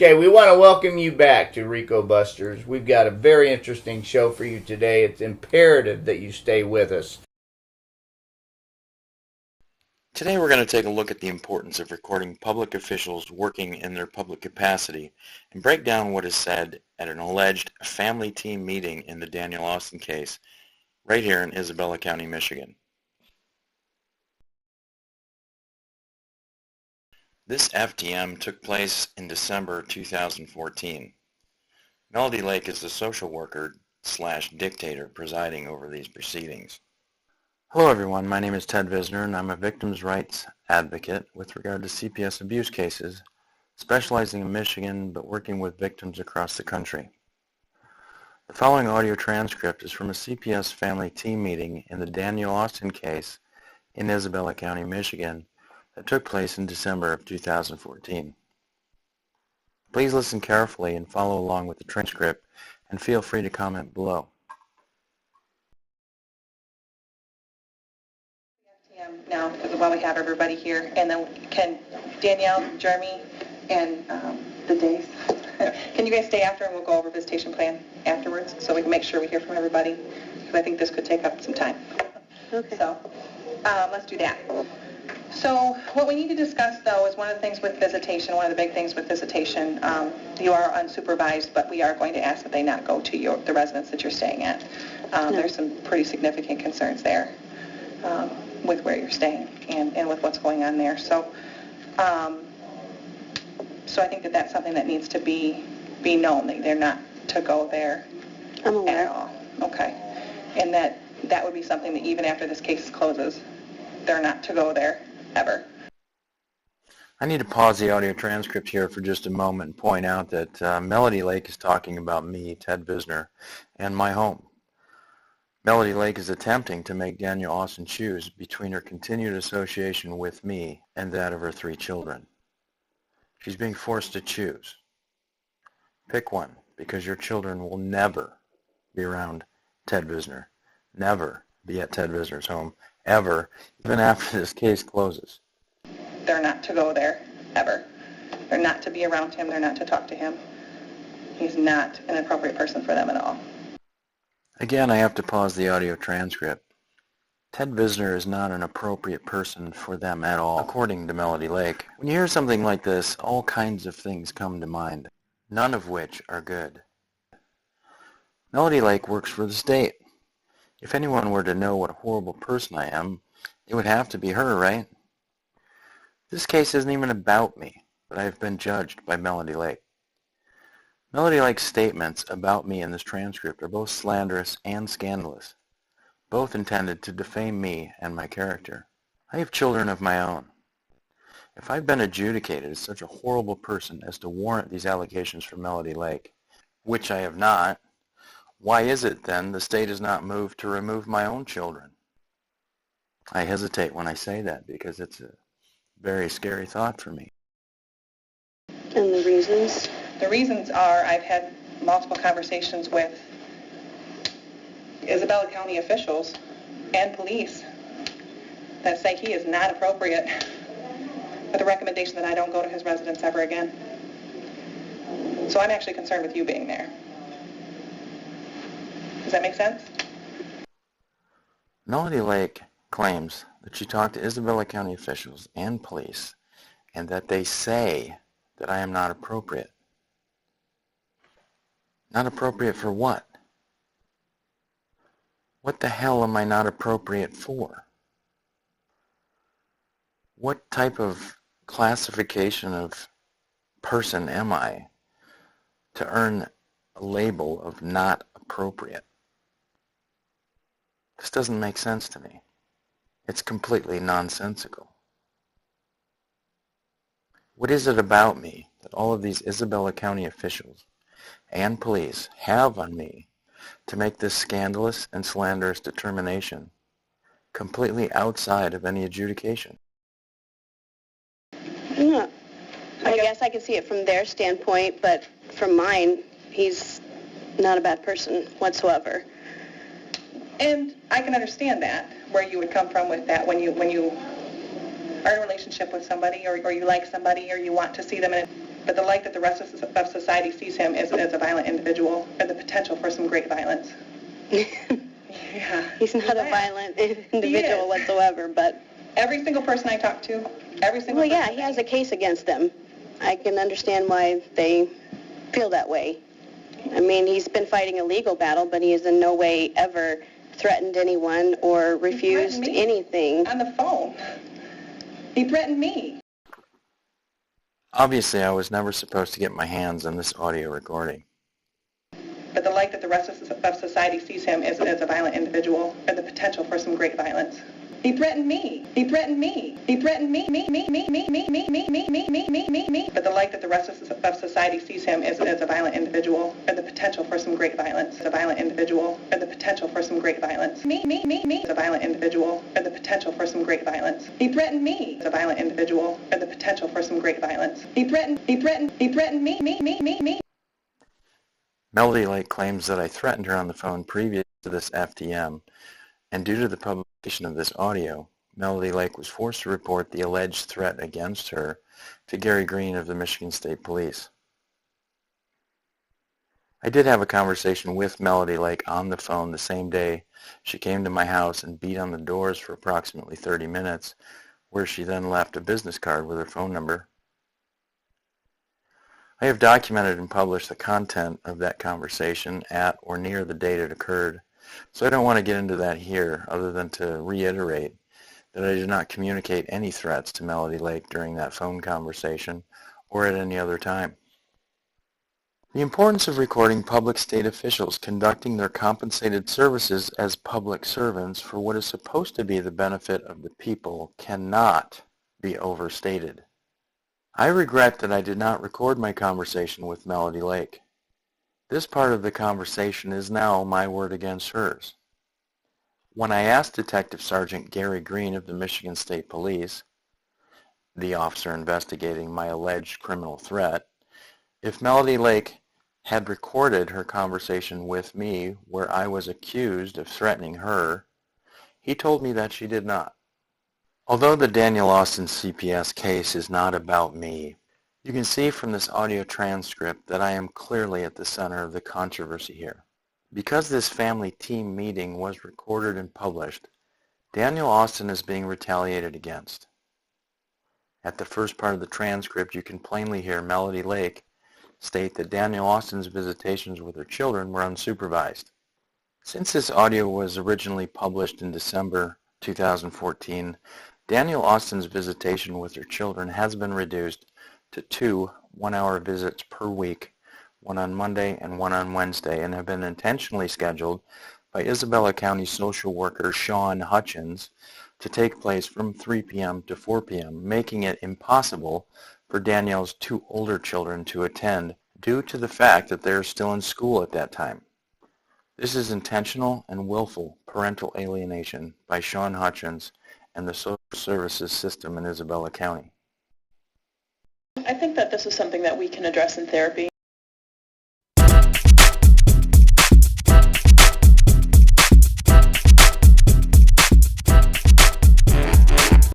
Okay, we want to welcome you back to RICO Busters. We've got a very interesting show for you today. It's imperative that you stay with us. Today we're going to take a look at the importance of recording public officials working in their public capacity and break down what is said at an alleged family team meeting in the Danielle Austin case right here in Isabella County, Michigan. This FTM took place in December 2014. Melody Lake is the social worker / dictator presiding over these proceedings. Hello everyone, my name is Ted Visner and I'm a victims' rights advocate with regard to CPS abuse cases, specializing in Michigan but working with victims across the country. The following audio transcript is from a CPS family team meeting in the Danielle Austin case in Isabella County, Michigan that took place in December of 2014. Please listen carefully and follow along with the transcript and feel free to comment below. Now, while we have everybody here, and then can Danielle, Jeremy, and the days, can you guys stay after and we'll go over visitation plan afterwards so we can make sure we hear from everybody, because I think this could take up some time. Okay. So let's do that. So what we need to discuss, though, is one of the things with visitation, one of the big things with visitation, you are unsupervised, but we are going to ask that they not go to the residence that you're staying at. There's some pretty significant concerns there with where you're staying and with what's going on there. So so I think that that's something that needs to be known, that they're not to go there I'm aware. at all. Okay. And that would be something that even after this case closes, they're not to go there ever. I need to pause the audio transcript here for just a moment and point out that Melody Lake is talking about me, Ted Visner, and my home. Melody Lake is attempting to make Danielle Austin choose between her continued association with me and that of her 3 children. She's being forced to choose. Pick one, because your children will never be around Ted Visner, never be at Ted Visner's home, ever, even after this case closes. They're not to go there ever. They're not to be around him. They're not to talk to him. He's not an appropriate person for them at all. Again, I have to pause the audio transcript. Ted Visner is not an appropriate person for them at all, according to Melody Lake. When you hear something like this, all kinds of things come to mind, none of which are good. Melody Lake works for the state. If anyone were to know what a horrible person I am, it would have to be her, right? This case isn't even about me, but I have been judged by Melody Lake. Melody Lake's statements about me in this transcript are both slanderous and scandalous, both intended to defame me and my character. I have children of my own. If I've been adjudicated as such a horrible person as to warrant these allegations from Melody Lake, which I have not, why is it then the state is not moved to remove my own children? I hesitate when I say that because it's a very scary thought for me. And the reasons? The reasons are I've had multiple conversations with Isabella County officials and police that say he is not appropriate, with a recommendation that I don't go to his residence ever again. So I'm actually concerned with you being there. Does that make sense? Melody Lake claims that she talked to Isabella County officials and police and that they say that I am not appropriate. Not appropriate for what? What the hell am I not appropriate for? What type of classification of person am I to earn a label of not appropriate? This doesn't make sense to me. It's completely nonsensical. What is it about me that all of these Isabella County officials and police have on me to make this scandalous and slanderous determination completely outside of any adjudication? No. I guess I can see it from their standpoint, but from mine, he's not a bad person whatsoever. And I can understand that, where you would come from with that when you are in a relationship with somebody or you like somebody or you want to see them in But the light that the rest of society sees him is a violent individual, or the potential for some great violence. Yeah. He's not a violent individual whatsoever, but... Every single person I talk to, every single Well, yeah, person he has a case against them. I can understand why they feel that way. I mean, he's been fighting a legal battle, but he has in no way ever threatened anyone or refused anything. On the phone. He threatened me. Obviously, I was never supposed to get my hands on this audio recording. But the light that the rest of society sees him is a violent individual, or the potential for some great violence. He threatened me. He threatened me. He threatened me. But the light that the rest of society sees him is a violent individual, or the potential for some great violence. A violent individual, or the potential for some great violence. A violent individual, or the potential for some great violence. He threatened me. A violent individual, or the potential for some great violence. He threatened me. Melody Lake claims that I threatened her on the phone previous to this FTM, and due to the publication of this audio, Melody Lake was forced to report the alleged threat against her to Gary Green of the Michigan State Police. I did have a conversation with Melody Lake on the phone the same day she came to my house and beat on the doors for approximately 30 minutes, where she then left a business card with her phone number. I have documented and published the content of that conversation at or near the date it occurred, so I don't want to get into that here other than to reiterate that I did not communicate any threats to Melody Lake during that phone conversation or at any other time. The importance of recording public state officials conducting their compensated services as public servants for what is supposed to be the benefit of the people cannot be overstated. I regret that I did not record my conversation with Melody Lake. This part of the conversation is now my word against hers. When I asked Detective Sergeant Gary Green of the Michigan State Police, the officer investigating my alleged criminal threat, if Melody Lake had recorded her conversation with me where I was accused of threatening her, he told me that she did not. Although the Danielle Austin CPS case is not about me, you can see from this audio transcript that I am clearly at the center of the controversy here. Because this family team meeting was recorded and published, Danielle Austin is being retaliated against. At the first part of the transcript, you can plainly hear Melody Lake state that Danielle Austin's visitations with her children were unsupervised. Since this audio was originally published in December 2014, Danielle Austin's visitation with her children has been reduced to 2 one-hour visits per week, one on Monday and one on Wednesday, and have been intentionally scheduled by Isabella County social worker Shaun Hutchins to take place from 3 p.m. to 4 p.m., making it impossible for Danielle's 2 older children to attend due to the fact that they are still in school at that time. This is intentional and willful parental alienation by Shaun Hutchins and the social services system in Isabella County. I think that this is something that we can address in therapy.